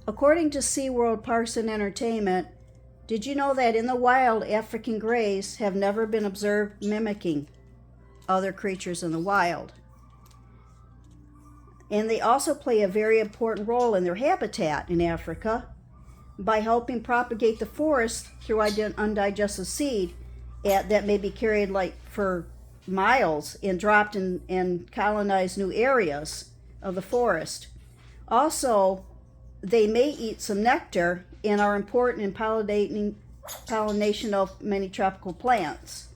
According to SeaWorld Parks and Entertainment, did you know that in the wild, African greys have never been observed mimicking other creatures in the wild? And they also play a very important role in their habitat in Africa by helping propagate the forest through undigested seed that may be carried like for miles and dropped and colonize new areas of the forest. Also, they may eat some nectar and are important in pollination of many tropical plants.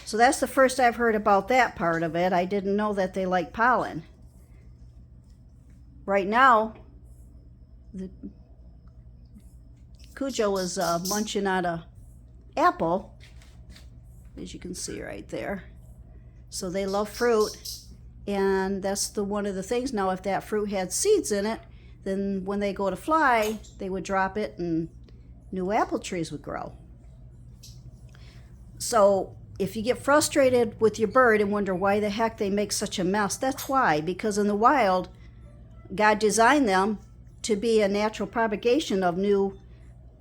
So that's the first I've heard about that part of it. I didn't know that they like pollen. Right now, the Cujo is munching on an apple, as you can see right there. So they love fruit, and that's one of the things. Now, if that fruit had seeds in it, then when they go to fly, they would drop it and new apple trees would grow. So if you get frustrated with your bird and wonder why the heck they make such a mess, that's why. Because in the wild, God designed them to be a natural propagation of new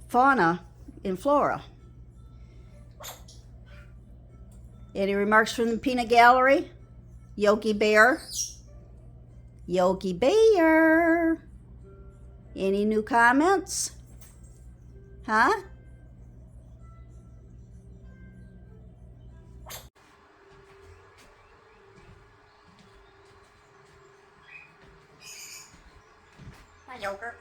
fauna and flora. Any remarks from the peanut gallery? Yogi Bear? Yogi Bear? Any new comments? Huh? My yogurt.